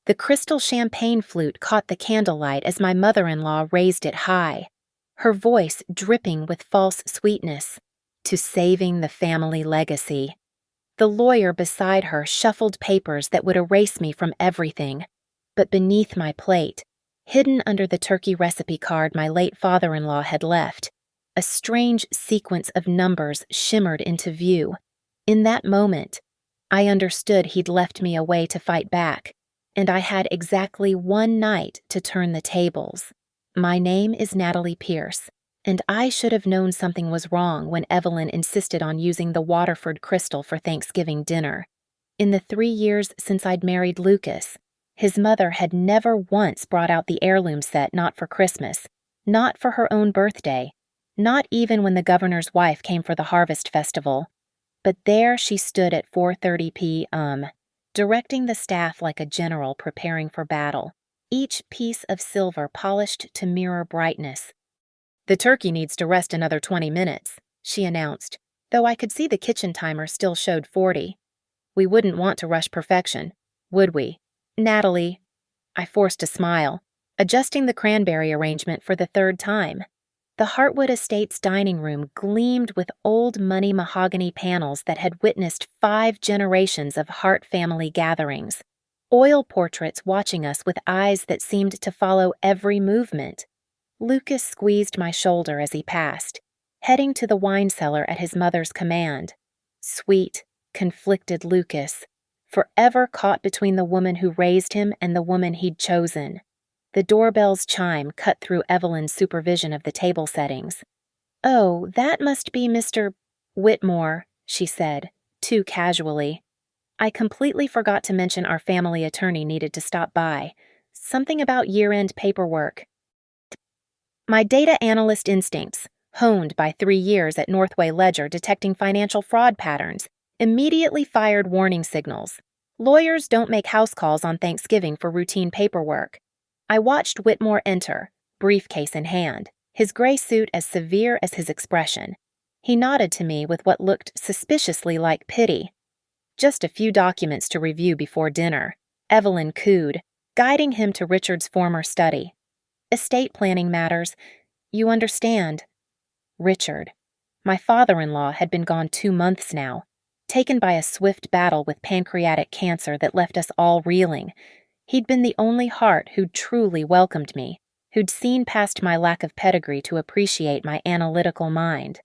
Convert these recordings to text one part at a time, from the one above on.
The crystal champagne flute caught the candlelight as my mother-in-law raised it high, her voice dripping with false sweetness, to saving the family legacy. The lawyer beside her shuffled papers that would erase me from everything, but beneath my plate, hidden under the turkey recipe card my late father-in-law had left, a strange sequence of numbers shimmered into view. In that moment, I understood he'd left me a way to fight back, and I had exactly one night to turn the tables. My name is Natalie Pierce, and I should have known something was wrong when Evelyn insisted on using the Waterford crystal for Thanksgiving dinner. In the 3 years since I'd married Lucas, his mother had never once brought out the heirloom set, not for Christmas, not for her own birthday, not even when the governor's wife came for the harvest festival. But there she stood at 4:30 p.m., directing the staff like a general preparing for battle, each piece of silver polished to mirror brightness. "The turkey needs to rest another 20 minutes, she announced, though I could see the kitchen timer still showed 40. We wouldn't want to rush perfection, would we? Natalie, I forced a smile, adjusting the cranberry arrangement for the 3rd time. The Hartwood Estates dining room gleamed with old money mahogany panels that had witnessed 5 generations of Hart family gatherings, oil portraits watching us with eyes that seemed to follow every movement. Lucas squeezed my shoulder as he passed, heading to the wine cellar at his mother's command. Sweet, conflicted Lucas, forever caught between the woman who raised him and the woman he'd chosen. The doorbell's chime cut through Evelyn's supervision of the table settings. "Oh, that must be Mr. Whitmore," she said, too casually. I completely forgot to mention our family attorney needed to stop by. Something about year-end paperwork. My data analyst instincts, honed by 3 years at Northway Ledger detecting financial fraud patterns, immediately fired warning signals. Lawyers don't make house calls on Thanksgiving for routine paperwork. I watched Whitmore enter, briefcase in hand, his gray suit as severe as his expression. He nodded to me with what looked suspiciously like pity. "Just a few documents to review before dinner," Evelyn cooed, guiding him to Richard's former study. "Estate planning matters. You understand." Richard. My father-in-law had been gone 2 months now, taken by a swift battle with pancreatic cancer that left us all reeling. He'd been the only Hart who'd truly welcomed me, who'd seen past my lack of pedigree to appreciate my analytical mind.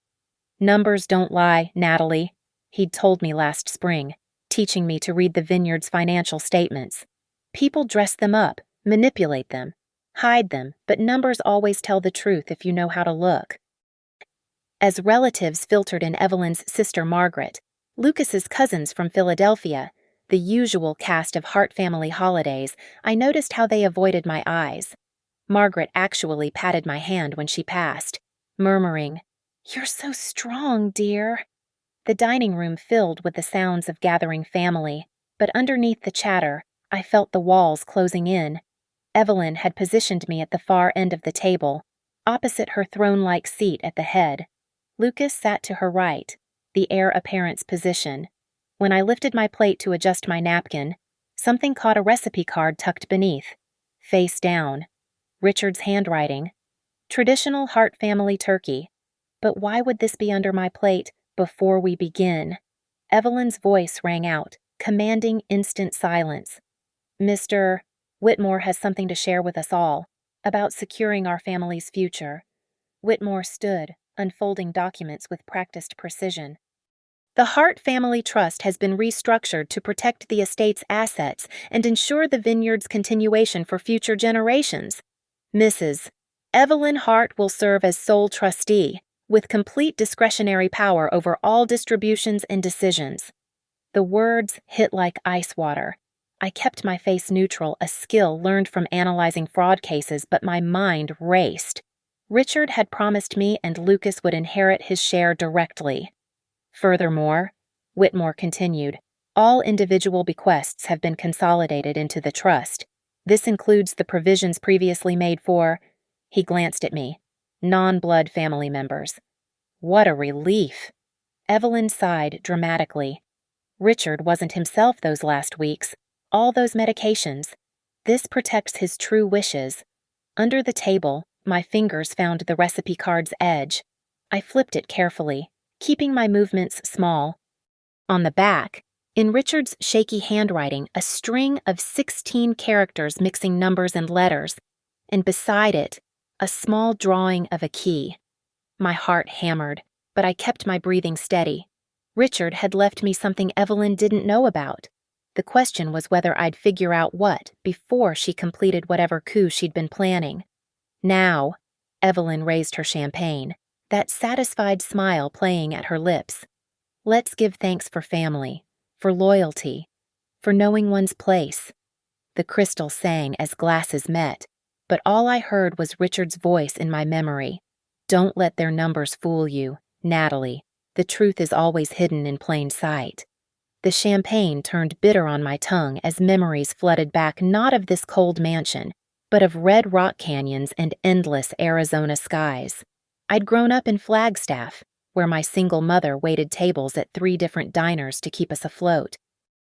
"Numbers don't lie, Natalie," he'd told me last spring, teaching me to read the vineyard's financial statements. "People dress them up, manipulate them, hide them, but numbers always tell the truth if you know how to look." As relatives filtered in Evelyn's sister Margaret, Lucas's cousins from Philadelphia, the usual cast of Hart family holidays, I noticed how they avoided my eyes. Margaret actually patted my hand when she passed, murmuring, "You're so strong, dear." The dining room filled with the sounds of gathering family, but underneath the chatter, I felt the walls closing in. Evelyn had positioned me at the far end of the table, opposite her throne-like seat at the head. Lucas sat to her right, the heir apparent's position. When I lifted my plate to adjust my napkin, something caught a recipe card tucked beneath. Face down. Richard's handwriting. Traditional Hart family turkey. But why would this be under my plate before we begin? Evelyn's voice rang out, commanding instant silence. "Mr. Whitmore has something to share with us all, about securing our family's future." Whitmore stood, unfolding documents with practiced precision. "The Hart Family Trust has been restructured to protect the estate's assets and ensure the vineyard's continuation for future generations. Mrs. Evelyn Hart will serve as sole trustee, with complete discretionary power over all distributions and decisions." The words hit like ice water. I kept my face neutral, a skill learned from analyzing fraud cases, but my mind raced. Richard had promised me and Lucas would inherit his share directly. "Furthermore," Whitmore continued, "all individual bequests have been consolidated into the trust. This includes the provisions previously made for," he glanced at me, "non-blood family members." What a relief! Evelyn sighed dramatically. Richard wasn't himself those last weeks. All those medications. This protects his true wishes. Under the table, my fingers found the recipe card's edge. I flipped it carefully, keeping my movements small. On the back, in Richard's shaky handwriting, a string of 16 characters mixing numbers and letters, and beside it, a small drawing of a key. My heart hammered, but I kept my breathing steady. Richard had left me something Evelyn didn't know about. The question was whether I'd figure out what before she completed whatever coup she'd been planning. Now, Evelyn raised her champagne, that satisfied smile playing at her lips. Let's give thanks for family, for loyalty, for knowing one's place. The crystal sang as glasses met, but all I heard was Richard's voice in my memory. Don't let their numbers fool you, Natalie. The truth is always hidden in plain sight. The champagne turned bitter on my tongue as memories flooded back not of this cold mansion, but of red rock canyons and endless Arizona skies. I'd grown up in Flagstaff, where my single mother waited tables at 3 different diners to keep us afloat.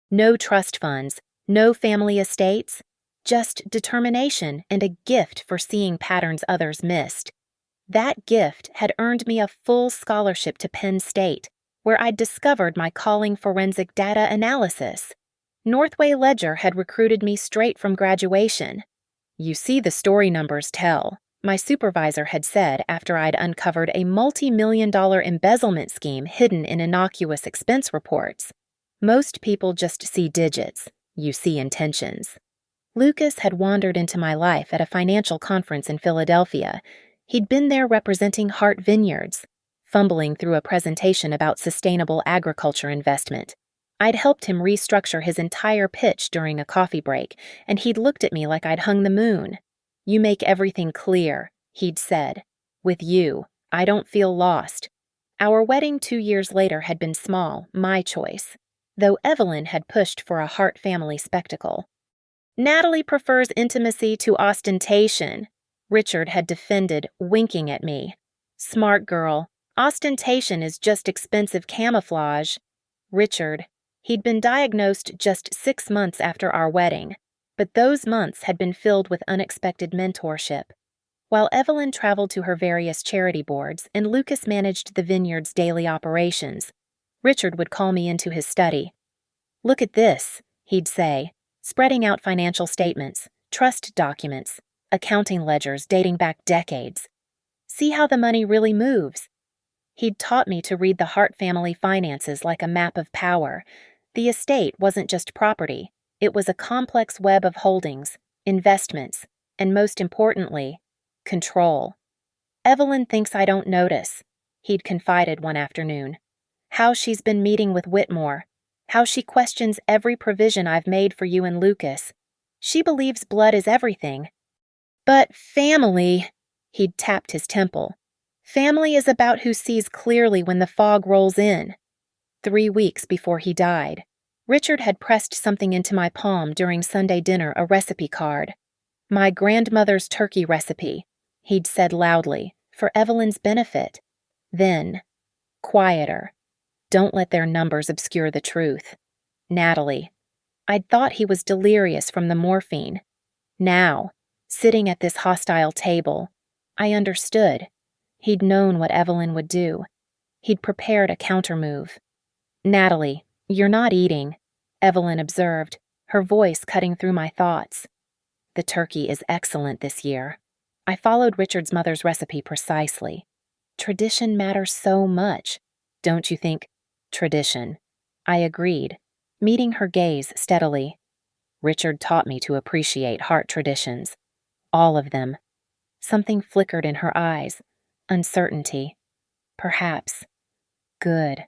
No trust funds, no family estates, just determination and a gift for seeing patterns others missed. That gift had earned me a full scholarship to Penn State, where I'd discovered my calling forensic data analysis. Northway Ledger had recruited me straight from graduation. You see the story numbers tell, my supervisor had said after I'd uncovered a multi-million-dollar embezzlement scheme hidden in innocuous expense reports. Most people just see digits. You see intentions. Lucas had wandered into my life at a financial conference in Philadelphia. He'd been there representing Hart Vineyards, fumbling through a presentation about sustainable agriculture investment. I'd helped him restructure his entire pitch during a coffee break, and he'd looked at me like I'd hung the moon. You make everything clear, he'd said. With you, I don't feel lost. Our wedding 2 years later had been small, my choice, though Evelyn had pushed for a Hart family spectacle. Natalie prefers intimacy to ostentation, Richard had defended, winking at me. Smart girl. Ostentation is just expensive camouflage. Richard. He'd been diagnosed just 6 months after our wedding, but those months had been filled with unexpected mentorship. While Evelyn traveled to her various charity boards and Lucas managed the vineyard's daily operations, Richard would call me into his study. Look at this, he'd say, spreading out financial statements, trust documents, accounting ledgers dating back decades. See how the money really moves. He'd taught me to read the Hart family finances like a map of power. The estate wasn't just property. It was a complex web of holdings, investments, and most importantly, control. Evelyn thinks I don't notice, he'd confided one afternoon. How she's been meeting with Whitmore. How she questions every provision I've made for you and Lucas. She believes blood is everything. But family, he'd tapped his temple. Family is about who sees clearly when the fog rolls in. 3 weeks before he died, Richard had pressed something into my palm during Sunday dinner, a recipe card. My grandmother's turkey recipe, he'd said loudly, for Evelyn's benefit. Then, quieter. Don't let their numbers obscure the truth. Natalie. I'd thought he was delirious from the morphine. Now, sitting at this hostile table, I understood. He'd known what Evelyn would do. He'd prepared a countermove. Natalie, you're not eating, Evelyn observed, her voice cutting through my thoughts. The turkey is excellent this year. I followed Richard's mother's recipe precisely. Tradition matters so much, don't you think? Tradition. I agreed, meeting her gaze steadily. Richard taught me to appreciate Hart traditions. All of them. Something flickered in her eyes. Uncertainty. Perhaps. Good.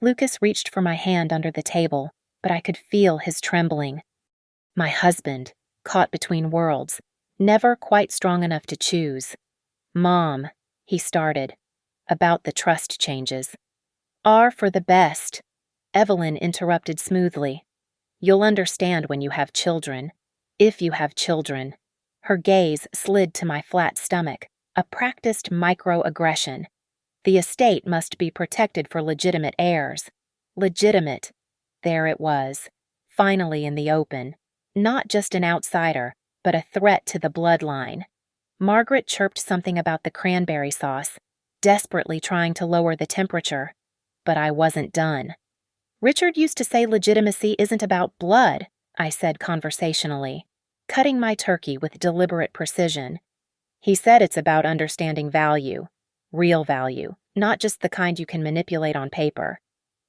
Lucas reached for my hand under the table, but I could feel his trembling. My husband, caught between worlds, never quite strong enough to choose. Mom, he started, about the trust changes. Are for the best, Evelyn interrupted smoothly. You'll understand when you have children. If you have children. Her gaze slid to my flat stomach, a practiced microaggression. The estate must be protected for legitimate heirs. Legitimate. There it was, finally in the open. not just an outsider, but a threat to the bloodline. Margaret chirped something about the cranberry sauce, desperately trying to lower the temperature. But I wasn't done. Richard used to say legitimacy isn't about blood, I said conversationally, cutting my turkey with deliberate precision. He said it's about understanding value, real value, not just the kind you can manipulate on paper.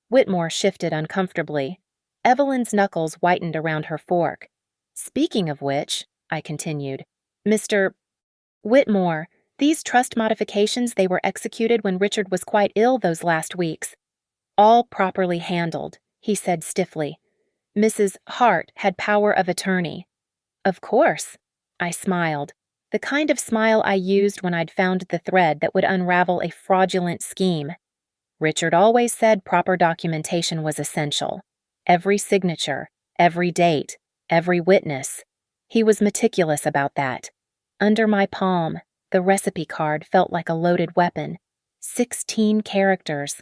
Whitmore shifted uncomfortably. Evelyn's knuckles whitened around her fork. Speaking of which, I continued, Mr. Whitmore, these trust modifications, they were executed when Richard was quite ill those last weeks. All properly handled, he said stiffly. Mrs. Hart had power of attorney. Of course, I smiled, the kind of smile I used when I'd found the thread that would unravel a fraudulent scheme. Richard always said proper documentation was essential. Every signature, every date, every witness. He was meticulous about that. Under my palm, the recipe card felt like a loaded weapon. 16 characters.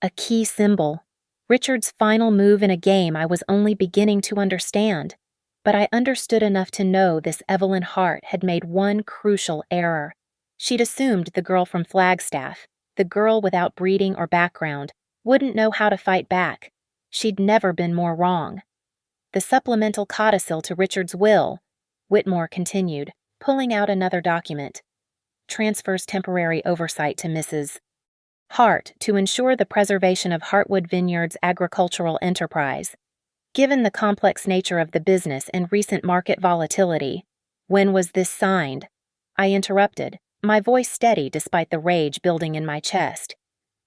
A key symbol. Richard's final move in a game I was only beginning to understand. But I understood enough to know this Evelyn Hart had made one crucial error. She'd assumed the girl from Flagstaff, the girl without breeding or background, wouldn't know how to fight back. She'd never been more wrong. The supplemental codicil to Richard's will, Whitmore continued, pulling out another document, transfers temporary oversight to Mrs. Hart to ensure the preservation of Heartwood Vineyards agricultural enterprise. Given the complex nature of the business and recent market volatility, when was this signed? I interrupted, my voice steady despite the rage building in my chest.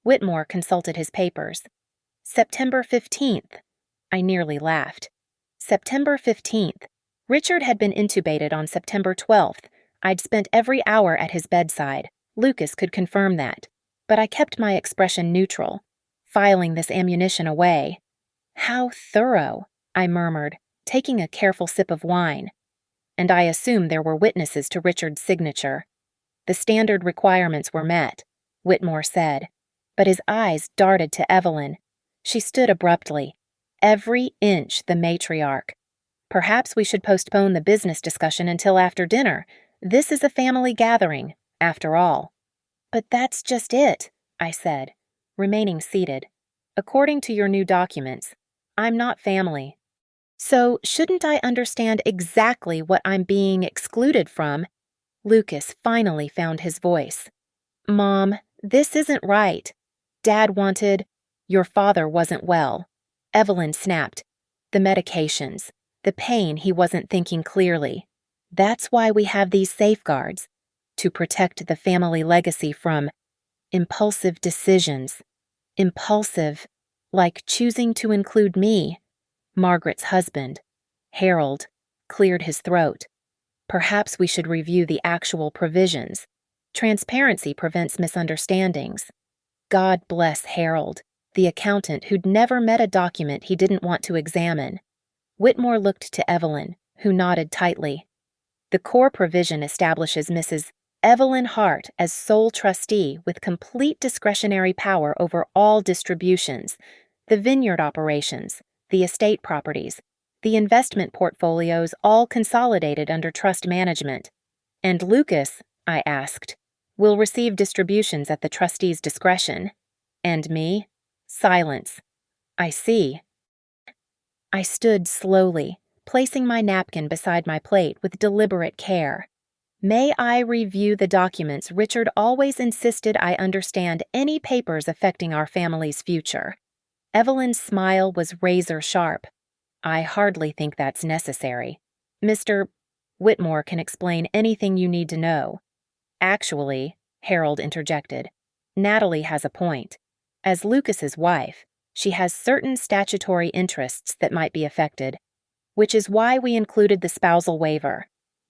Whitmore consulted his papers. September 15th. I nearly laughed. September 15th. Richard had been intubated on September 12th. I'd spent every hour at his bedside. Lucas could confirm that. But I kept my expression neutral, filing this ammunition away. How thorough, I murmured, taking a careful sip of wine. And I assumed there were witnesses to Richard's signature. The standard requirements were met, Whitmore said. But his eyes darted to Evelyn. She stood abruptly, every inch the matriarch. Perhaps we should postpone the business discussion until after dinner. This is a family gathering, after all. But that's just it, I said, remaining seated. According to your new documents, I'm not family. So shouldn't I understand exactly what I'm being excluded from? Lucas finally found his voice. Mom, this isn't right. Dad wanted... Your father wasn't well. Evelyn snapped. The medications. The pain he wasn't thinking clearly. That's why we have these safeguards. To protect the family legacy from impulsive decisions. Impulsive, like choosing to include me. Margaret's husband, Harold, cleared his throat. Perhaps we should review the actual provisions. Transparency prevents misunderstandings. God bless Harold, the accountant who'd never met a document he didn't want to examine. Whitmore looked to Evelyn, who nodded tightly. The core provision establishes Mrs. Evelyn Hart as sole trustee with complete discretionary power over all distributions, the vineyard operations, the estate properties, the investment portfolios all consolidated under trust management. And Lucas, I asked, will receive distributions at the trustee's discretion. And me? Silence. I see. I stood slowly, placing my napkin beside my plate with deliberate care. May I review the documents Richard always insisted I understand any papers affecting our family's future? Evelyn's smile was razor sharp. I hardly think that's necessary. Mr. Whitmore can explain anything you need to know. Actually, Harold interjected, Natalie has a point. As Lucas's wife, she has certain statutory interests that might be affected, which is why we included the spousal waiver.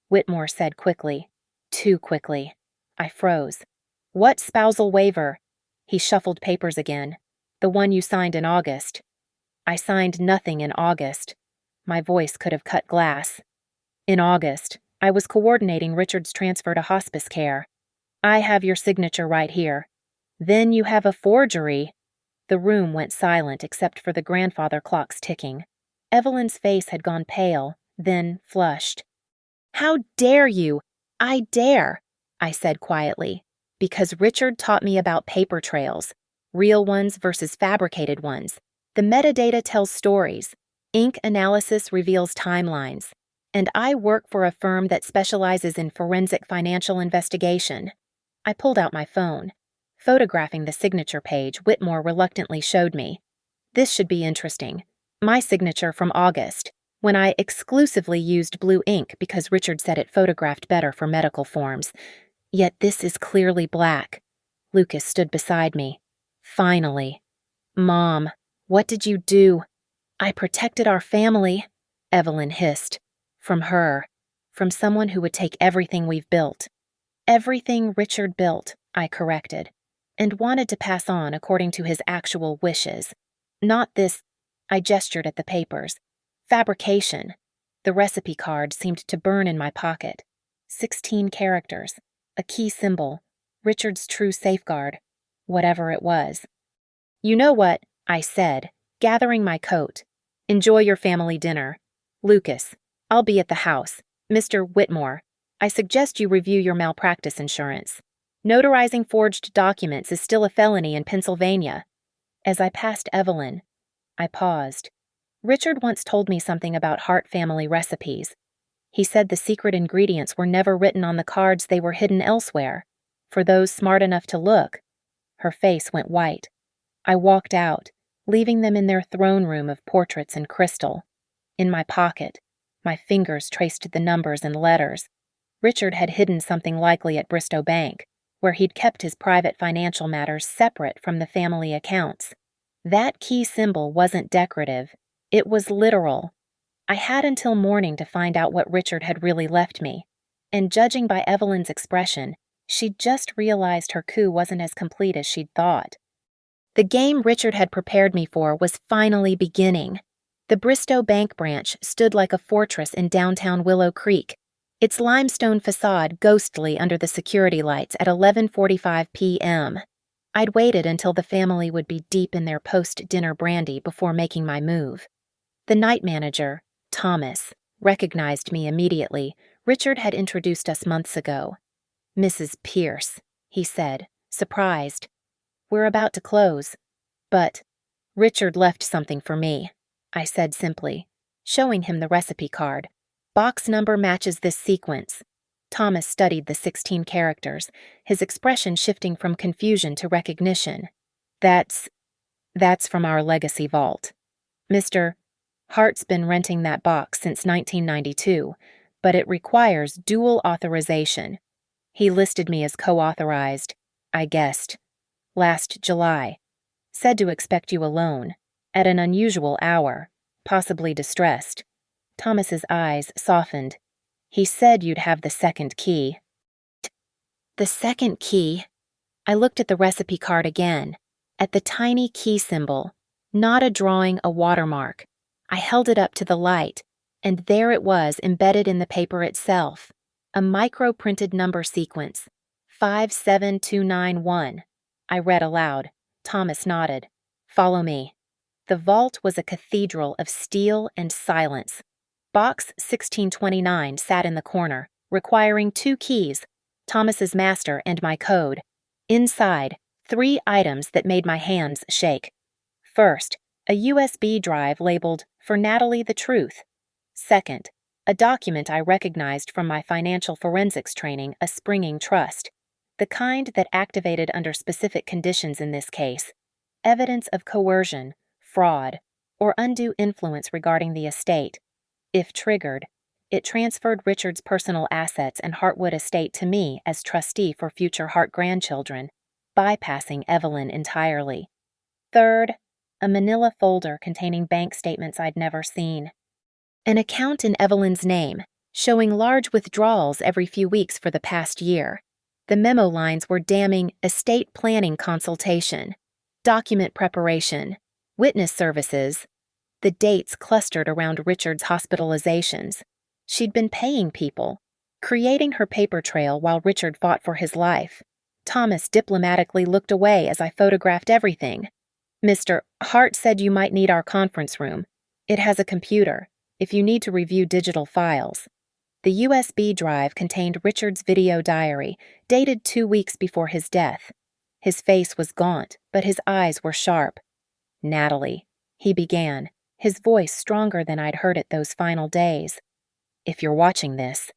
Whitmore said quickly. Too quickly. I froze. What spousal waiver? He shuffled papers again. The one you signed in August. I signed nothing in August. My voice could have cut glass. In August, I was coordinating Richard's transfer to hospice care. I have your signature right here. Then you have a forgery. The room went silent except for the grandfather clock's ticking. Evelyn's face had gone pale, then flushed. "How dare you?" "I dare," I said quietly, "because Richard taught me about paper trails, real ones versus fabricated ones. The metadata tells stories, ink analysis reveals timelines, and I work for a firm that specializes in forensic financial investigation." I pulled out my phone. Photographing the signature page, Whitmore reluctantly showed me. This should be interesting. My signature from August, when I exclusively used blue ink because Richard said it photographed better for medical forms. Yet this is clearly black. Lucas stood beside me. Finally. "Mom, what did you do?" "I protected our family," Evelyn hissed. "From her. From someone who would take everything we've built." "Everything Richard built," I corrected, "and wanted to pass on according to his actual wishes. Not this," I gestured at the papers, "fabrication." The recipe card seemed to burn in my pocket. 16 characters, a key symbol, Richard's true safeguard, whatever it was. "You know what?" I said, gathering my coat. "Enjoy your family dinner. Lucas, I'll be at the house. Mr. Whitmore, I suggest you review your malpractice insurance. Notarizing forged documents is still a felony in Pennsylvania." As I passed Evelyn, I paused. Richard once told me something about Hart family recipes. He said the secret ingredients were never written on the cards, they were hidden elsewhere. For those smart enough to look. Her face went white. I walked out, leaving them in their throne room of portraits and crystal. In my pocket, my fingers traced the numbers and letters. Richard had hidden something likely at Bristow Bank, where he'd kept his private financial matters separate from the family accounts. That key symbol wasn't decorative, it was literal. I had until morning to find out what Richard had really left me, and judging by Evelyn's expression, she'd just realized her coup wasn't as complete as she'd thought. The game Richard had prepared me for was finally beginning. The Bristow Bank branch stood like a fortress in downtown Willow Creek, its limestone facade ghostly under the security lights at 11:45 p.m. I'd waited until the family would be deep in their post-dinner brandy before making my move. The night manager, Thomas, recognized me immediately. Richard had introduced us months ago. "Mrs. Pierce," he said, surprised. "We're about to close." "But Richard left something for me," I said simply, showing him the recipe card. "Box number matches this sequence." Thomas studied the 16 characters, his expression shifting from confusion to recognition. That's from our legacy vault. Mr. Hart's been renting that box since 1992, but it requires dual authorization. He listed me as co-authorized, I guessed. Last July. Said to expect you alone, at an unusual hour, possibly distressed. Thomas's eyes softened. "He said you'd have the second key." The second key? I looked at the recipe card again, at the tiny key symbol, not a drawing, a watermark. I held it up to the light, and there it was embedded in the paper itself, a micro-printed number sequence, 57291. I read aloud. Thomas nodded. "Follow me." The vault was a cathedral of steel and silence. Box 1629 sat in the corner, requiring 2 keys, Thomas's master and my code. Inside, 3 items that made my hands shake. First, a USB drive labeled "For Natalie the Truth." Second, a document I recognized from my financial forensics training, a springing trust. The kind that activated under specific conditions in this case. Evidence of coercion, fraud, or undue influence regarding the estate. If triggered, it transferred Richard's personal assets and Hartwood estate to me as trustee for future Hart grandchildren, bypassing Evelyn entirely. Third, a manila folder containing bank statements I'd never seen. An account in Evelyn's name, showing large withdrawals every few weeks for the past year. The memo lines were damning: estate planning consultation, document preparation, witness services. The dates clustered around Richard's hospitalizations. She'd been paying people, creating her paper trail while Richard fought for his life. Thomas diplomatically looked away as I photographed everything. "Mr. Hart said you might need our conference room. It has a computer. if you need to review digital files. The USB drive contained Richard's video diary, dated 2 weeks before his death. His face was gaunt, but his eyes were sharp. "Natalie," he began, his voice stronger than I'd heard it those final days. "If you're watching this,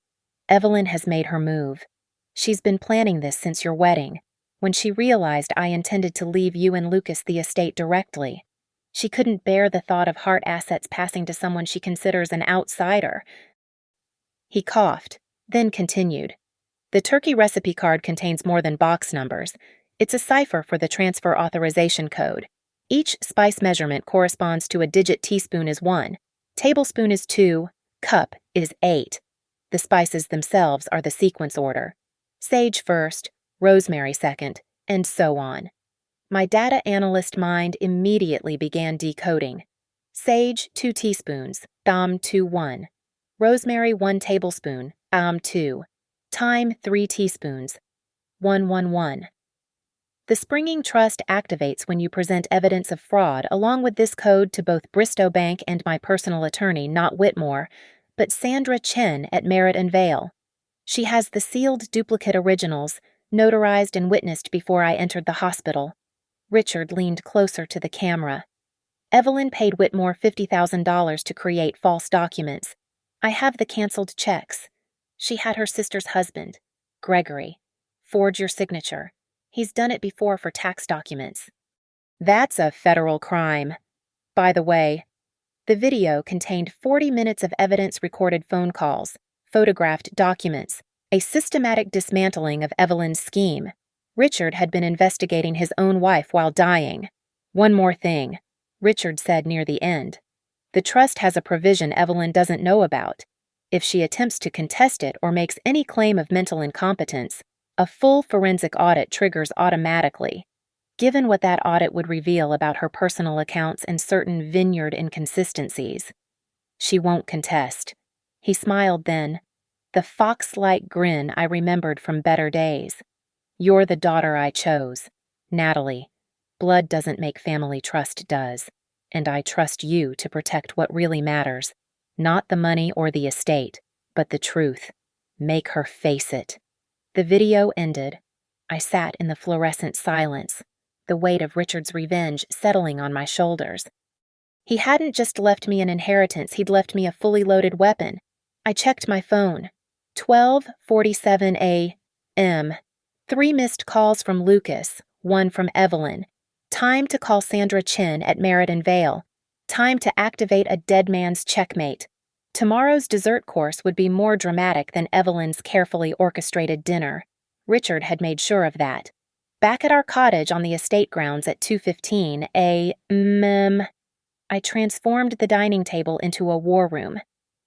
Evelyn has made her move. She's been planning this since your wedding, when she realized I intended to leave you and Lucas the estate directly. She couldn't bear the thought of Hart assets passing to someone she considers an outsider." He coughed, then continued. "The turkey recipe card contains more than box numbers. It's a cipher for the transfer authorization code. Each spice measurement corresponds to a digit. Teaspoon is 1, tablespoon is 2, cup is 8. The spices themselves are the sequence order. Sage first, rosemary second, and so on." My data analyst mind immediately began decoding. Sage, 2 teaspoons, 2 1. Rosemary, 1 tablespoon, 2. Thyme, 3 teaspoons, 111. The springing trust activates when you present evidence of fraud along with this code to both Bristow Bank and my personal attorney, not Whitmore, but Sandra Chen at Merritt and Vale. She has the sealed duplicate originals, notarized and witnessed before I entered the hospital. Richard leaned closer to the camera. "Evelyn paid Whitmore $50,000 to create false documents. I have the canceled checks. She had her sister's husband, Gregory, forge your signature. He's done it before for tax documents." "That's a federal crime. By the way, the video contained 40 minutes of evidence-recorded phone calls, photographed documents, a systematic dismantling of Evelyn's scheme. Richard had been investigating his own wife while dying. One more thing," Richard said near the end. "The trust has a provision Evelyn doesn't know about. If she attempts to contest it or makes any claim of mental incompetence, a full forensic audit triggers automatically. Given what that audit would reveal about her personal accounts and certain vineyard inconsistencies, she won't contest." He smiled then, the fox-like grin I remembered from better days. "You're the daughter I chose. Natalie, blood doesn't make family, trust does. And I trust you to protect what really matters, not the money or the estate, but the truth. Make her face it." The video ended. I sat in the fluorescent silence, the weight of Richard's revenge settling on my shoulders. He hadn't just left me an inheritance, he'd left me a fully loaded weapon. I checked my phone. 12:47 a.m. 3 missed calls from Lucas, 1 from Evelyn. Time to call Sandra Chen at Merritt and Vale. Time to activate a dead man's checkmate. Tomorrow's dessert course would be more dramatic than Evelyn's carefully orchestrated dinner. Richard had made sure of that. Back at our cottage on the estate grounds at 2:15 a.m., I transformed the dining table into a war room.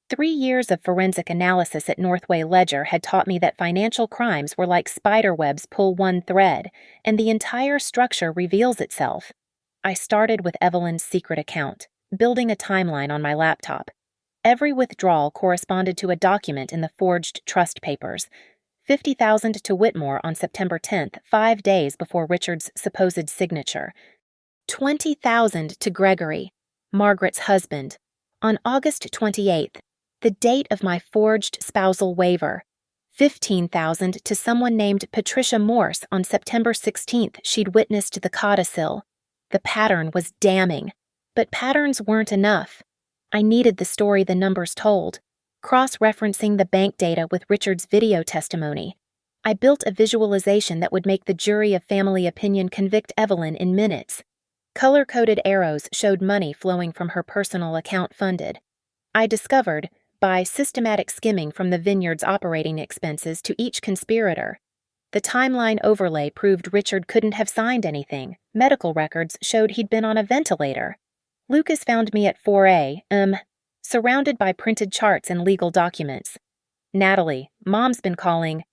3 years of forensic analysis at Northway Ledger had taught me that financial crimes were like spider webs. Pull one thread, and the entire structure reveals itself. I started with Evelyn's secret account, building a timeline on my laptop. Every withdrawal corresponded to a document in the forged trust papers. $50,000 to Whitmore on September 10th, 5 days before Richard's supposed signature. $20,000 to Gregory, Margaret's husband, on August 28th, the date of my forged spousal waiver. $15,000 to someone named Patricia Morse on September 16th. She'd witnessed the codicil. The pattern was damning, but patterns weren't enough. I needed the story the numbers told, cross-referencing the bank data with Richard's video testimony. I built a visualization that would make the jury of family opinion convict Evelyn in minutes. Color-coded arrows showed money flowing from her personal account funded. I discovered, by systematic skimming from the vineyard's operating expenses to each conspirator, the timeline overlay proved Richard couldn't have signed anything. Medical records showed he'd been on a ventilator. Lucas found me at 4 a.m., surrounded by printed charts and legal documents. "Natalie, Mom's been calling."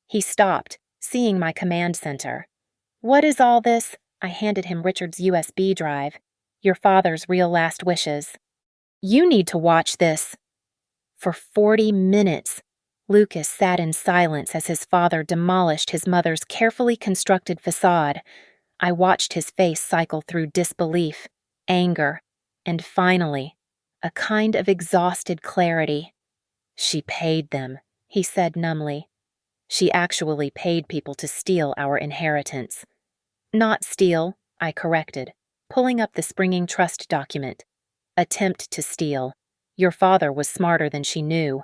He stopped, seeing my command center. "What is all this?" I handed him Richard's USB drive. "Your father's real last wishes." "You need to watch this." For 40 minutes, Lucas sat in silence as his father demolished his mother's carefully constructed facade. I watched his face cycle through disbelief, anger, and finally, a kind of exhausted clarity. She paid them, he said numbly. She actually paid people to steal our inheritance. Not steal, I corrected, pulling up the springing trust document. Attempt to steal. Your father was smarter than she knew.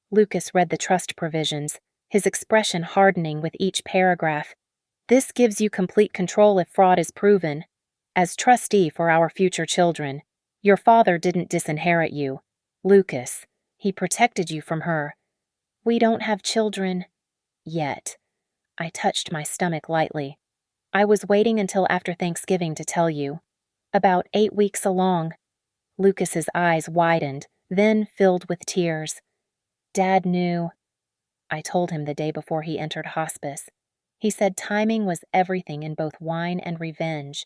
Lucas read the trust provisions, his expression hardening with each paragraph. This gives you complete control if fraud is proven. As trustee for our future children, your father didn't disinherit you. Lucas, he protected you from her. We don't have children yet. I touched my stomach lightly. I was waiting until after Thanksgiving to tell you. About 8 weeks along. Lucas's eyes widened, then filled with tears. Dad knew. I told him the day before he entered hospice. He said timing was everything in both wine and revenge.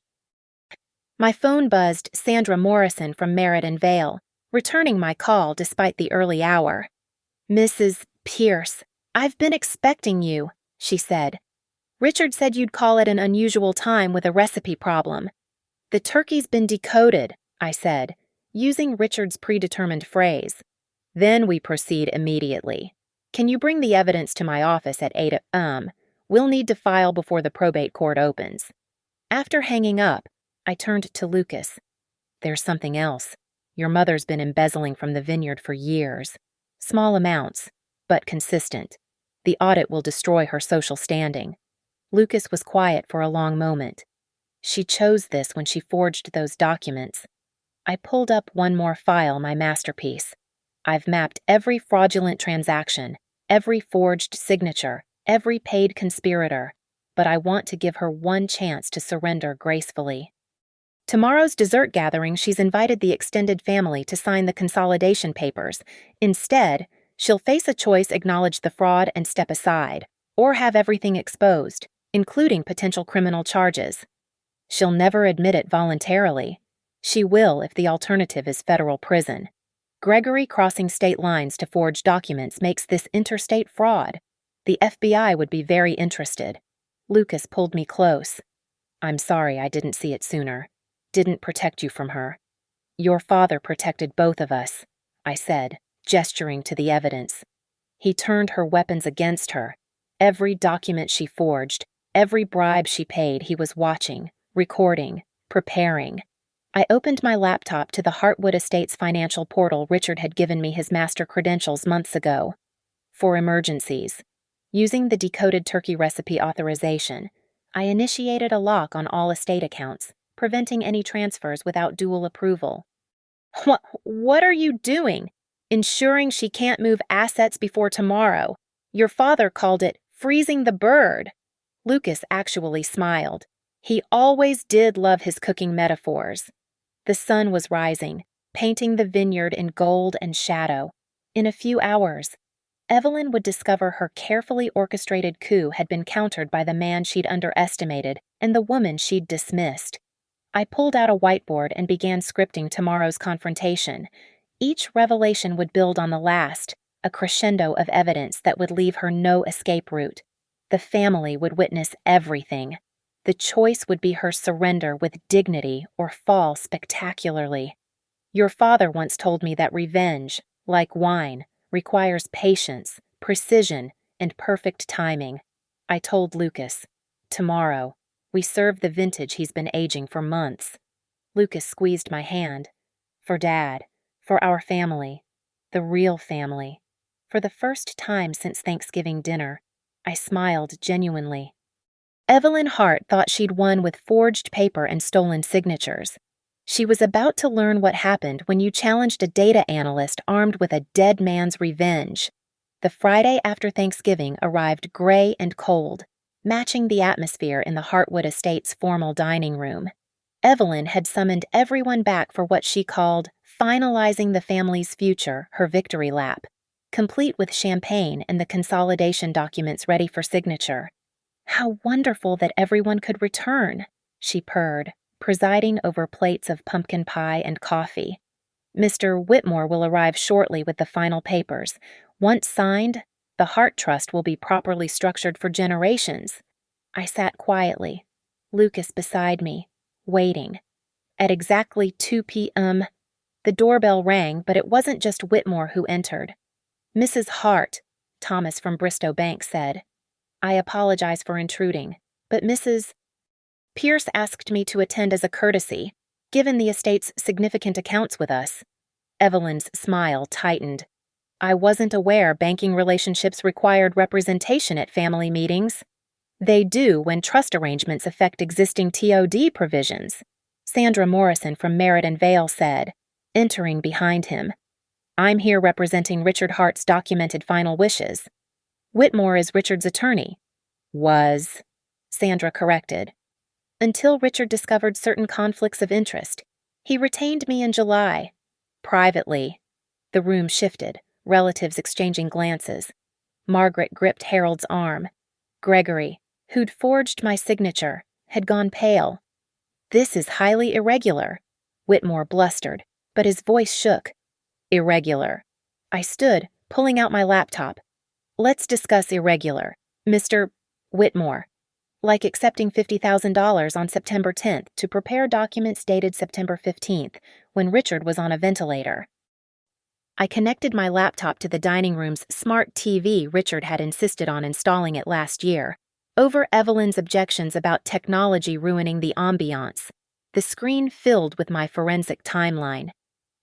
My phone buzzed Sandra Morrison from Merritt & Vale, returning my call despite the early hour. Mrs. Pierce, I've been expecting you, she said. Richard said you'd call at an unusual time with a recipe problem. The turkey's been decoded, I said, using Richard's predetermined phrase. Then we proceed immediately. Can you bring the evidence to my office at 8 a.m.? We'll need to file before the probate court opens. After hanging up, I turned to Lucas. There's something else. Your mother's been embezzling from the vineyard for years. Small amounts, but consistent. The audit will destroy her social standing. Lucas was quiet for a long moment. She chose this when she forged those documents. I pulled up one more file, my masterpiece. I've mapped every fraudulent transaction, every forged signature, every paid conspirator, but I want to give her one chance to surrender gracefully. Tomorrow's dessert gathering, she's invited the extended family to sign the consolidation papers. Instead, she'll face a choice: acknowledge the fraud and step aside, or have everything exposed, including potential criminal charges. She'll never admit it voluntarily. She will if the alternative is federal prison. Gregory crossing state lines to forge documents makes this interstate fraud. The FBI would be very interested. Lucas pulled me close. I'm sorry I didn't see it sooner. Didn't protect you from her. Your father protected both of us, I said, gesturing to the evidence. He turned her weapons against her. Every document she forged, every bribe she paid, he was watching, recording, preparing. I opened my laptop to the Heartwood Estates financial portal Richard had given me his master credentials months ago. For emergencies. Using the decoded turkey recipe authorization, I initiated a lock on all estate accounts, preventing any transfers without dual approval. What are you doing? Ensuring she can't move assets before tomorrow. Your father called it freezing the bird. Lucas actually smiled. He always did love his cooking metaphors. The sun was rising, painting the vineyard in gold and shadow. In a few hours, Evelyn would discover her carefully orchestrated coup had been countered by the man she'd underestimated and the woman she'd dismissed. I pulled out a whiteboard and began scripting tomorrow's confrontation. Each revelation would build on the last, a crescendo of evidence that would leave her no escape route. The family would witness everything. The choice would be her surrender with dignity or fall spectacularly. Your father once told me that revenge, like wine, requires patience, precision, and perfect timing. I told Lucas, tomorrow, we serve the vintage he's been aging for months. Lucas squeezed my hand. For Dad, for our family, the real family. For the first time since Thanksgiving dinner, I smiled genuinely. Evelyn Hart thought she'd won with forged paper and stolen signatures. She was about to learn what happened when you challenged a data analyst armed with a dead man's revenge. The Friday after Thanksgiving arrived gray and cold, matching the atmosphere in the Heartwood Estates' formal dining room. Evelyn had summoned everyone back for what she called finalizing the family's future, her victory lap, complete with champagne and the consolidation documents ready for signature. How wonderful that everyone could return, she purred, presiding over plates of pumpkin pie and coffee. Mr. Whitmore will arrive shortly with the final papers. Once signed, the Hart Trust will be properly structured for generations. I sat quietly, Lucas beside me, waiting. At exactly 2 p.m., The doorbell rang, but it wasn't just Whitmore who entered. "Mrs. Hart," Thomas from Bristow Bank said. "I apologize for intruding, but Mrs. Pierce asked me to attend as a courtesy, given the estate's significant accounts with us." Evelyn's smile tightened. "I wasn't aware banking relationships required representation at family meetings." "They do when trust arrangements affect existing TOD provisions," Sandra Morrison from Merritt and Vale said, entering behind him. "I'm here representing Richard Hart's documented final wishes." "Whitmore is Richard's attorney." "Was," Sandra corrected. "Until Richard discovered certain conflicts of interest. He retained me in July. Privately." The room shifted, relatives exchanging glances. Margaret gripped Harold's arm. Gregory, who'd forged my signature, had gone pale. "This is highly irregular," Whitmore blustered, but his voice shook. "Irregular." I stood, pulling out my laptop. "Let's discuss irregular, Mr. Whitmore. Like accepting $50,000 on September 10th to prepare documents dated September 15th, when Richard was on a ventilator." I connected my laptop to the dining room's smart TV Richard had insisted on installing it last year, over Evelyn's objections about technology ruining the ambiance. The screen filled with my forensic timeline.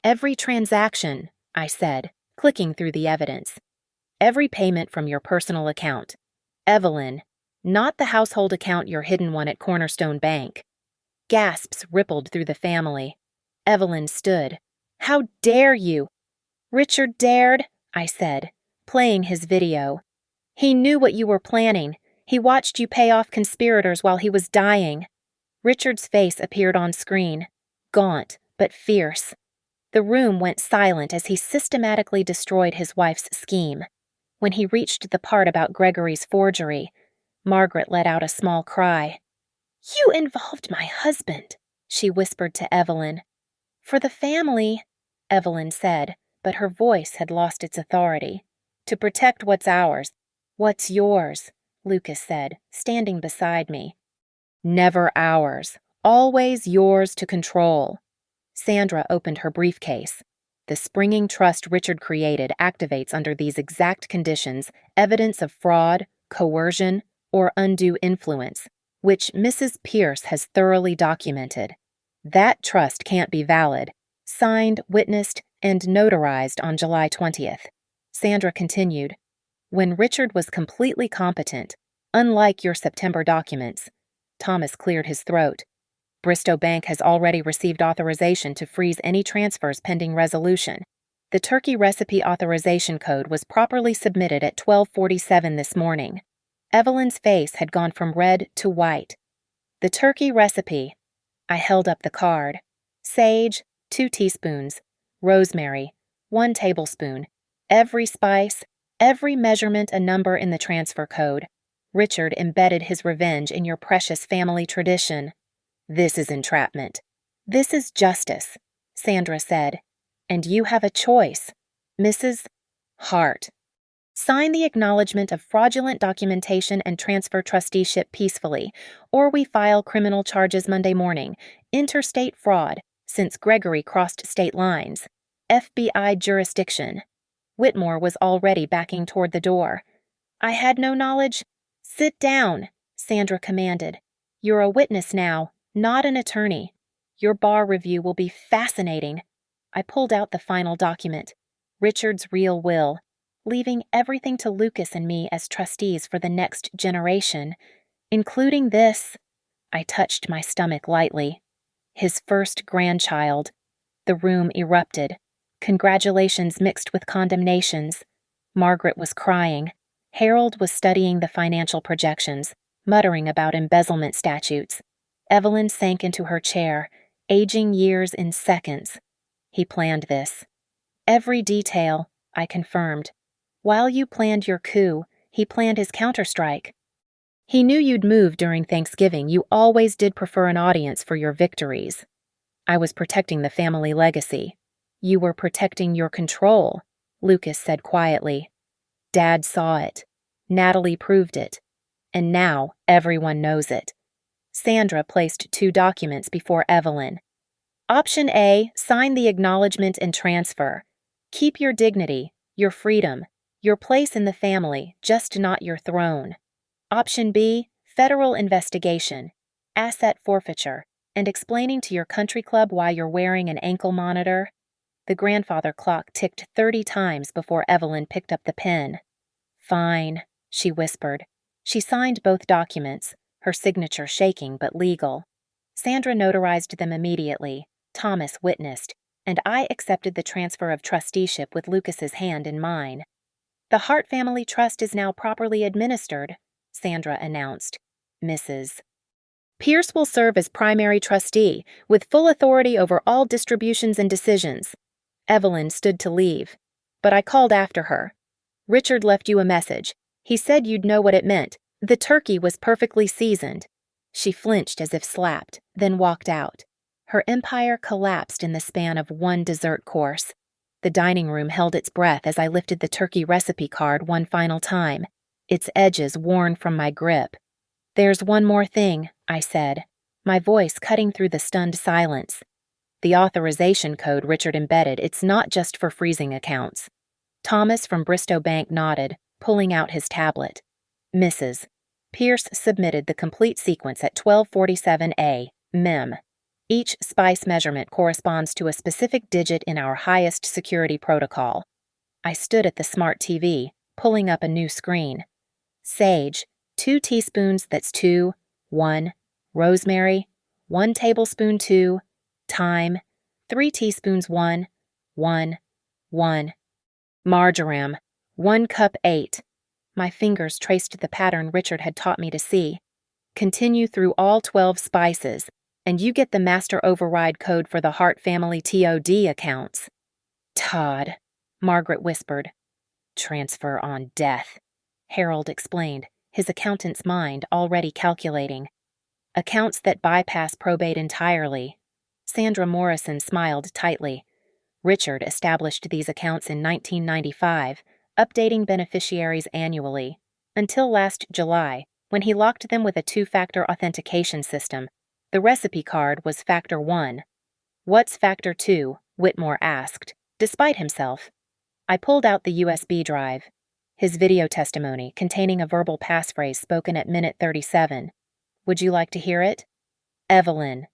"Every transaction," I said, clicking through the evidence. "Every payment from your personal account. Evelyn, not the household account, your hidden one at Cornerstone Bank." Gasps rippled through the family. Evelyn stood. "How dare you?" "Richard dared," I said, playing his video. "He knew what you were planning. He watched you pay off conspirators while he was dying." Richard's face appeared on screen, gaunt but fierce. The room went silent as he systematically destroyed his wife's scheme. When he reached the part about Gregory's forgery, Margaret let out a small cry. "You involved my husband," she whispered to Evelyn. "For the family," Evelyn said, but her voice had lost its authority. "To protect what's ours." "What's yours?" Lucas said, standing beside me. "Never ours. Always yours to control." Sandra opened her briefcase. "The springing trust Richard created activates under these exact conditions evidence of fraud, coercion, or undue influence, which Mrs. Pierce has thoroughly documented. That trust can't be valid. Signed, witnessed, and notarized on July 20th. Sandra continued, "When Richard was completely competent, unlike your September documents." Thomas cleared his throat. "Bristow Bank has already received authorization to freeze any transfers pending resolution. The turkey recipe authorization code was properly submitted at 12:47 this morning." Evelyn's face had gone from red to white. "The turkey recipe." I held up the card. "Sage, 2 teaspoons. Rosemary, 1 tablespoon. Every spice, every measurement a number in the transfer code. Richard embedded his revenge in your precious family tradition." "This is entrapment." "This is justice," Sandra said. "And you have a choice, Mrs. Hart. Sign the acknowledgement of fraudulent documentation and transfer trusteeship peacefully, or we file criminal charges Monday morning. Interstate fraud, since Gregory crossed state lines. FBI jurisdiction." Whitmore was already backing toward the door. "I had no knowledge." "Sit down," Sandra commanded. "You're a witness now, not an attorney. Your bar review will be fascinating." I pulled out the final document, Richard's real will, leaving everything to Lucas and me as trustees for the next generation, including this. I touched my stomach lightly. His first grandchild. The room erupted. Congratulations mixed with condemnations. Margaret was crying. Harold was studying the financial projections, muttering about embezzlement statutes. Evelyn sank into her chair, aging years in seconds. He planned this. Every detail, I confirmed. While you planned your coup, he planned his counterstrike. He knew you'd move during Thanksgiving. You always did prefer an audience for your victories. I was protecting the family legacy. You were protecting your control, Lucas said quietly. Dad saw it. Natalie proved it. And now everyone knows it. Sandra placed 2 documents before Evelyn. Option A, sign the acknowledgement and transfer. Keep your dignity, your freedom, your place in the family, just not your throne. Option B, federal investigation, asset forfeiture, and explaining to your country club why you're wearing an ankle monitor. The grandfather clock ticked 30 times before Evelyn picked up the pen. Fine, she whispered. She signed both documents, her signature shaking but legal. Sandra notarized them immediately. Thomas witnessed, and I accepted the transfer of trusteeship with Lucas's hand in mine. The Hart Family Trust is now properly administered, Sandra announced. Mrs. Pierce will serve as primary trustee, with full authority over all distributions and decisions. Evelyn stood to leave, but I called after her. Richard left you a message. He said you'd know what it meant. The turkey was perfectly seasoned. She flinched as if slapped, then walked out. Her empire collapsed in the span of one dessert course. The dining room held its breath as I lifted the turkey recipe card one final time, its edges worn from my grip. There's one more thing, I said, my voice cutting through the stunned silence. The authorization code Richard embedded, it's not just for freezing accounts. Thomas from Bristow Bank nodded, pulling out his tablet. Mrs. Pierce submitted the complete sequence at 12:47 A. Mem. Each spice measurement corresponds to a specific digit in our highest security protocol. I stood at the smart TV, pulling up a new screen. Sage, 2 teaspoons, that's 2, 1. Rosemary, 1 tablespoon, 2. Thyme, 3 teaspoons, 1, 1, 1. Marjoram, 1 cup, 8. My fingers traced the pattern Richard had taught me to see. Continue through all 12 spices, and you get the master override code for the Hart family TOD accounts. Todd, Margaret whispered. Transfer on death, Harold explained, his accountant's mind already calculating. Accounts that bypass probate entirely. Sandra Morrison smiled tightly. Richard established these accounts in 1995, updating beneficiaries annually, until last July, when he locked them with a 2-factor authentication system. The recipe card was Factor 1. What's Factor 2? Whitmore asked, despite himself. I pulled out the USB drive. His video testimony, containing a verbal passphrase spoken at minute 37. Would you like to hear it? Evelyn.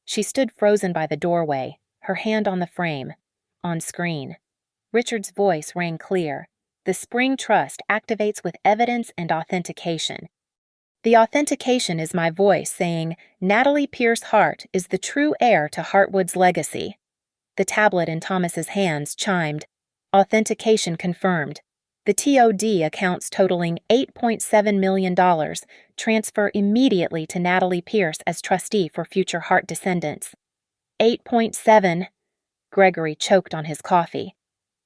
She stood frozen by the doorway, her hand on the frame. On screen. Richard's voice rang clear. The Spring Trust activates with evidence and authentication. The authentication is my voice saying, Natalie Pierce Hart is the true heir to Hartwood's legacy. The tablet in Thomas's hands chimed. Authentication confirmed. The TOD accounts totaling $8.7 million transfer immediately to Natalie Pierce as trustee for future Hart descendants. 8.7. Gregory choked on his coffee.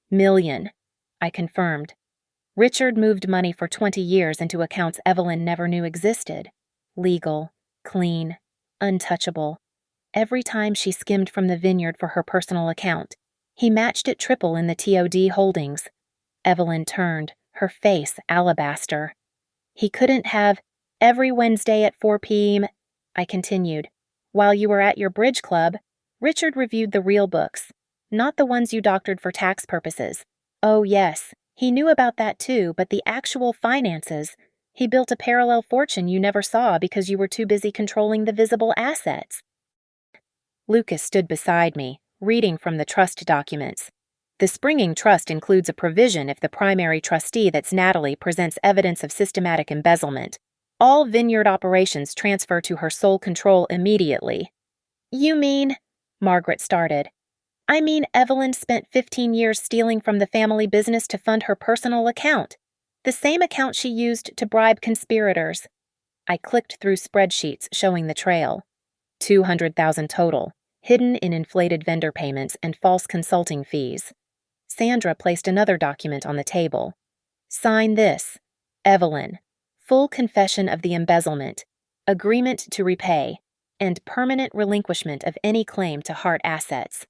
Million, I confirmed. Richard moved money for 20 years into accounts Evelyn never knew existed. Legal, clean, untouchable. Every time she skimmed from the vineyard for her personal account, he matched it triple in the TOD holdings. Evelyn turned, her face alabaster. He couldn't have, every Wednesday at 4 p.m., I continued. While you were at your bridge club, Richard reviewed the real books, not the ones you doctored for tax purposes. Oh, yes, he knew about that too, but the actual finances. He built a parallel fortune you never saw because you were too busy controlling the visible assets. Lucas stood beside me, reading from the trust documents. The springing trust includes a provision if the primary trustee, that's Natalie, presents evidence of systematic embezzlement. All vineyard operations transfer to her sole control immediately. You mean? Margaret started. I mean Evelyn spent 15 years stealing from the family business to fund her personal account. The same account she used to bribe conspirators. I clicked through spreadsheets showing the trail. 200,000 total, hidden in inflated vendor payments and false consulting fees. Sandra placed another document on the table. Sign this. Evelyn. Full confession of the embezzlement, agreement to repay, and permanent relinquishment of any claim to Hart assets.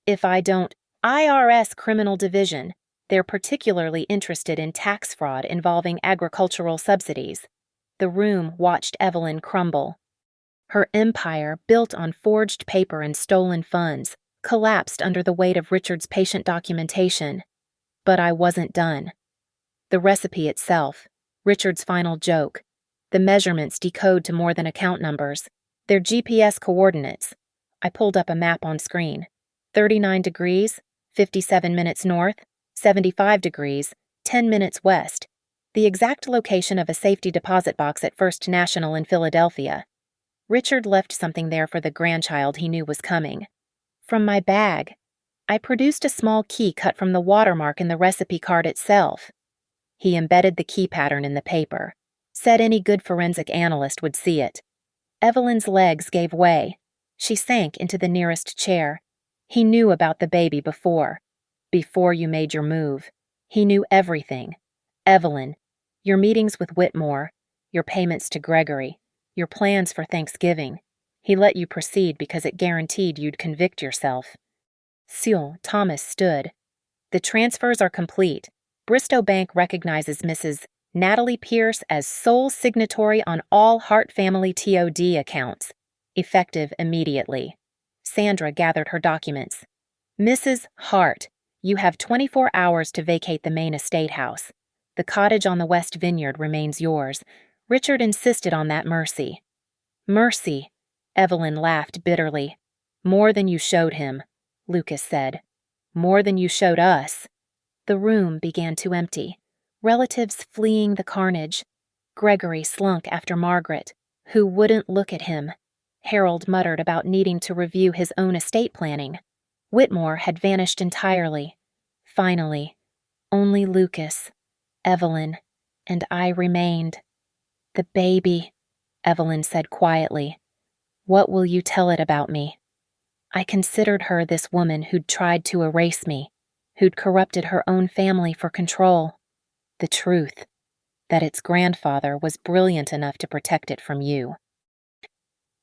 If I don't, IRS Criminal Division, they're particularly interested in tax fraud involving agricultural subsidies. The room watched Evelyn crumble. Her empire, built on forged paper and stolen funds, collapsed under the weight of Richard's patient documentation. But I wasn't done. The recipe itself, Richard's final joke, the measurements decode to more than account numbers, their GPS coordinates. I pulled up a map on screen. 39 degrees, 57 minutes north, 75 degrees, 10 minutes west. The exact location of a safety deposit box at First National in Philadelphia. Richard left something there for the grandchild he knew was coming. From my bag, I produced a small key cut from the watermark in the recipe card itself. He embedded the key pattern in the paper, said any good forensic analyst would see it. Evelyn's legs gave way. She sank into the nearest chair. He knew about the baby before you made your move. He knew everything. Evelyn, your meetings with Whitmore, your payments to Gregory, your plans for Thanksgiving. He let you proceed because it guaranteed you'd convict yourself. Thomas stood. The transfers are complete. Bristow Bank recognizes Mrs. Natalie Pierce as sole signatory on all Hart family TOD accounts, effective immediately. Sandra gathered her documents. Mrs. Hart, you have 24 hours to vacate the main estate house. The cottage on the West Vineyard remains yours. Richard insisted on that mercy. Mercy, Evelyn laughed bitterly. More than you showed him, Lucas said. More than you showed us. The room began to empty. Relatives fleeing the carnage. Gregory slunk after Margaret, who wouldn't look at him. Harold muttered about needing to review his own estate planning. Whitmore had vanished entirely. Finally, only Lucas, Evelyn, and I remained. The baby, Evelyn said quietly. What will you tell it about me? I considered her this woman who'd tried to erase me, who'd corrupted her own family for control. The truth, that its grandfather was brilliant enough to protect it from you.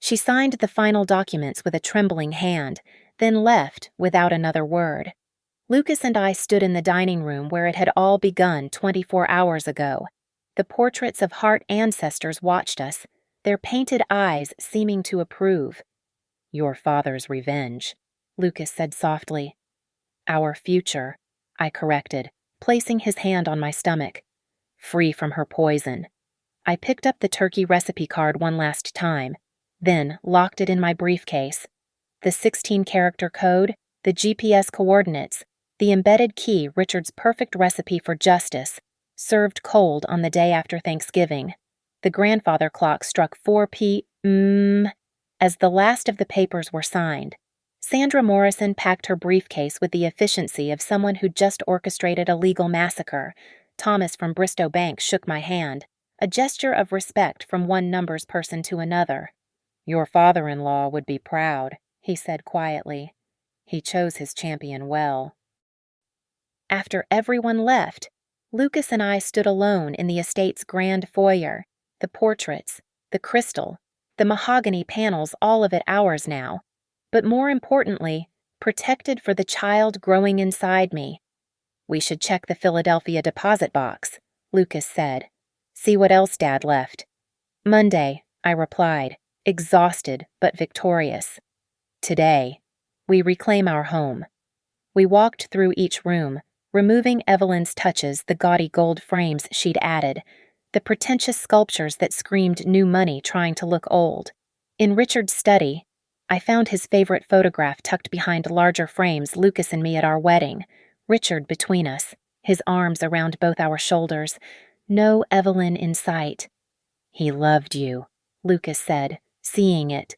She signed the final documents with a trembling hand, then left without another word. Lucas and I stood in the dining room where it had all begun 24 hours ago. The portraits of Hart ancestors watched us, their painted eyes seeming to approve. Your father's revenge, Lucas said softly. Our future, I corrected, placing his hand on my stomach. Free from her poison. I picked up the turkey recipe card one last time, then locked it in my briefcase. The 16-character code, the GPS coordinates, the embedded key, Richard's perfect recipe for justice, served cold on the day after Thanksgiving. The grandfather clock struck 4 p.m. as the last of the papers were signed. Sandra Morrison packed her briefcase with the efficiency of someone who'd just orchestrated a legal massacre. Thomas from Bristow Bank shook my hand, a gesture of respect from one numbers person to another. Your father-in-law would be proud, he said quietly. He chose his champion well. After everyone left, Lucas and I stood alone in the estate's grand foyer. The portraits, the crystal, the mahogany panels, all of it ours now. But more importantly, protected for the child growing inside me. We should check the Philadelphia deposit box, Lucas said. See what else Dad left. Monday, I replied, exhausted but victorious. Today, we reclaim our home. We walked through each room, removing Evelyn's touches, the gaudy gold frames she'd added, the pretentious sculptures that screamed new money trying to look old. In Richard's study, I found his favorite photograph tucked behind larger frames, Lucas and me at our wedding, Richard between us, his arms around both our shoulders, no Evelyn in sight. He loved you, Lucas said, seeing it.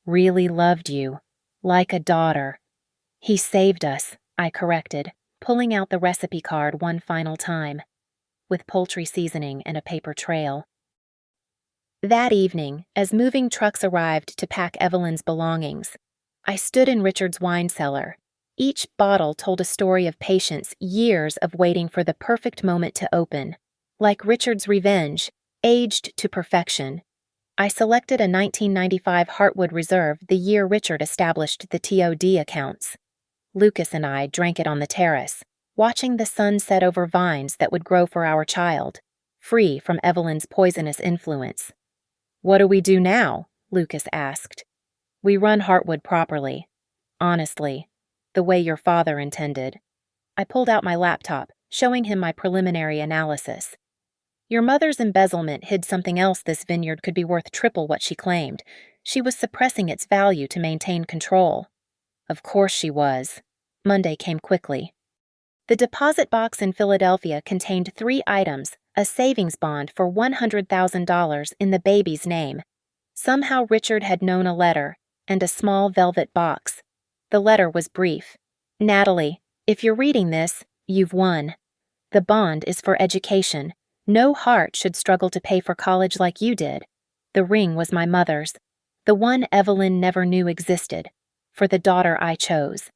Really loved you, like a daughter. He saved us, I corrected, pulling out the recipe card one final time, with poultry seasoning and a paper trail. That evening, as moving trucks arrived to pack Evelyn's belongings, I stood in Richard's wine cellar. Each bottle told a story of patience, years of waiting for the perfect moment to open. Like Richard's revenge, aged to perfection. I selected a 1995 Heartwood Reserve the year Richard established the TOD accounts. Lucas and I drank it on the terrace, watching the sun set over vines that would grow for our child, free from Evelyn's poisonous influence. What do we do now? Lucas asked. We run Heartwood properly. Honestly, the way your father intended. I pulled out my laptop, showing him my preliminary analysis. Your mother's embezzlement hid something else. This vineyard could be worth triple what she claimed. She was suppressing its value to maintain control. Of course she was. Monday came quickly. The deposit box in Philadelphia contained 3 items, a savings bond for $100,000 in the baby's name. Somehow Richard had known a letter, and a small velvet box. The letter was brief. Natalie, if you're reading this, you've won. The bond is for education. No heart should struggle to pay for college like you did. The ring was my mother's. The one Evelyn never knew existed. For the daughter I chose.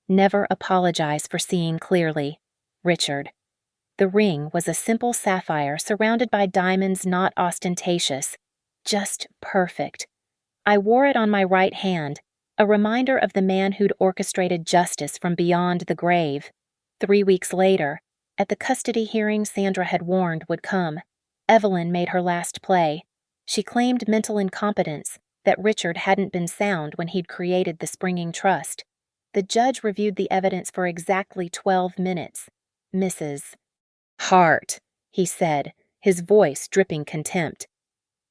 Never apologize for seeing clearly. Richard. The ring was a simple sapphire surrounded by diamonds not ostentatious. Just perfect. I wore it on my right hand, a reminder of the man who'd orchestrated justice from beyond the grave. 3 weeks later, at the custody hearing Sandra had warned would come, Evelyn made her last play. She claimed mental incompetence, that Richard hadn't been sound when he'd created the springing trust. The judge reviewed the evidence for exactly 12 minutes. Mrs. Hart, he said, his voice dripping contempt.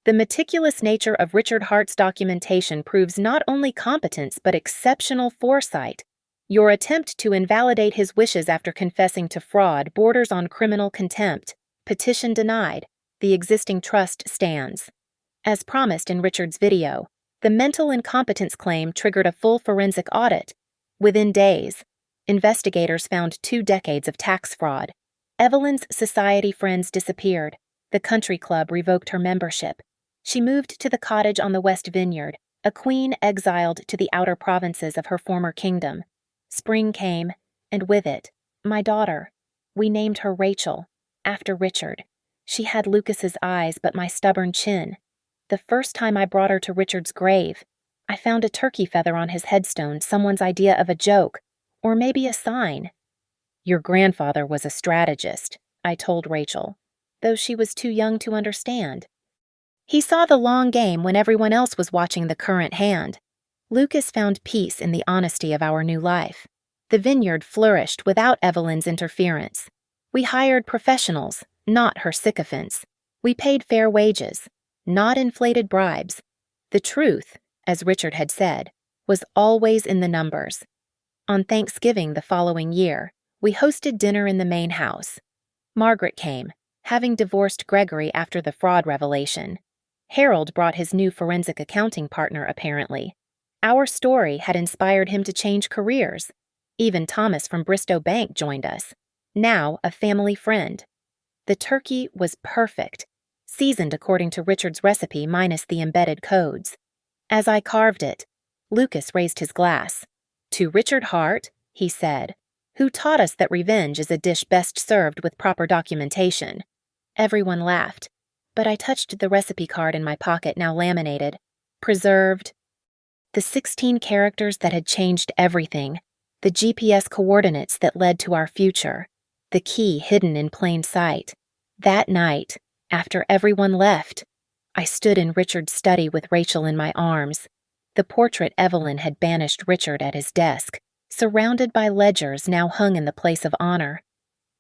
The meticulous nature of Richard Hart's documentation proves not only competence but exceptional foresight. Your attempt to invalidate his wishes after confessing to fraud borders on criminal contempt. Petition denied. The existing trust stands. As promised in Richard's video, the mental incompetence claim triggered a full forensic audit. Within days, investigators found 2 decades of tax fraud. Evelyn's society friends disappeared. The country club revoked her membership. She moved to the cottage on the West Vineyard, a queen exiled to the outer provinces of her former kingdom. Spring came, and with it, my daughter. We named her Rachel, after Richard. She had Lucas's eyes but my stubborn chin. The first time I brought her to Richard's grave, I found a turkey feather on his headstone, someone's idea of a joke, or maybe a sign. Your grandfather was a strategist, I told Rachel, though she was too young to understand. He saw the long game when everyone else was watching the current hand. Lucas found peace in the honesty of our new life. The vineyard flourished without Evelyn's interference. We hired professionals, not her sycophants. We paid fair wages, not inflated bribes. The truth, as Richard had said, was always in the numbers. On Thanksgiving the following year, we hosted dinner in the main house. Margaret came, having divorced Gregory after the fraud revelation. Harold brought his new forensic accounting partner, apparently. Our story had inspired him to change careers. Even Thomas from Bristow Bank joined us, now a family friend. The turkey was perfect, seasoned according to Richard's recipe minus the embedded codes. As I carved it, Lucas raised his glass. To Richard Hart, he said, who taught us that revenge is a dish best served with proper documentation. Everyone laughed, but I touched the recipe card in my pocket, now laminated, preserved. The 16 characters that had changed everything, the GPS coordinates that led to our future, the key hidden in plain sight. That night, after everyone left, I stood in Richard's study with Rachel in my arms. The portrait Evelyn had banished Richard at his desk, surrounded by ledgers now hung in the place of honor.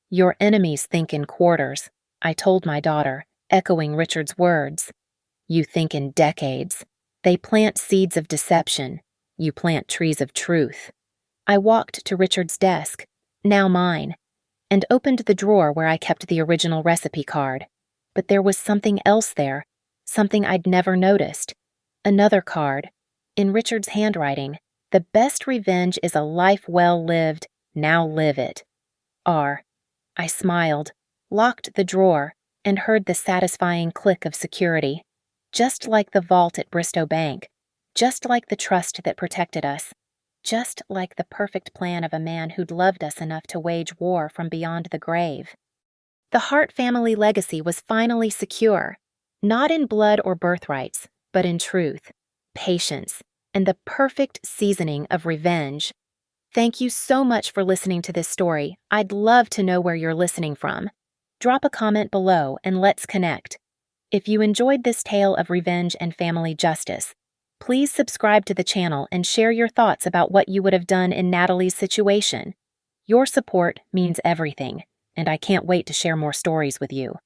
Your enemies think in quarters, I told my daughter, echoing Richard's words. You think in decades. They plant seeds of deception. You plant trees of truth. I walked to Richard's desk, now mine, and opened the drawer where I kept the original recipe card. But there was something else there, something I'd never noticed. Another card, in Richard's handwriting. The best revenge is a life well lived, now live it. R. I smiled, locked the drawer, and heard the satisfying click of security. Just like the vault at Bristow Bank, just like the trust that protected us, just like the perfect plan of a man who'd loved us enough to wage war from beyond the grave. The Hart family legacy was finally secure, not in blood or birthrights, but in truth, patience, and the perfect seasoning of revenge. Thank you so much for listening to this story. I'd love to know where you're listening from. Drop a comment below and let's connect. If you enjoyed this tale of revenge and family justice, Please subscribe to the channel and share your thoughts about what you would have done in Natalie's situation. Your support means everything, and I can't wait to share more stories with you.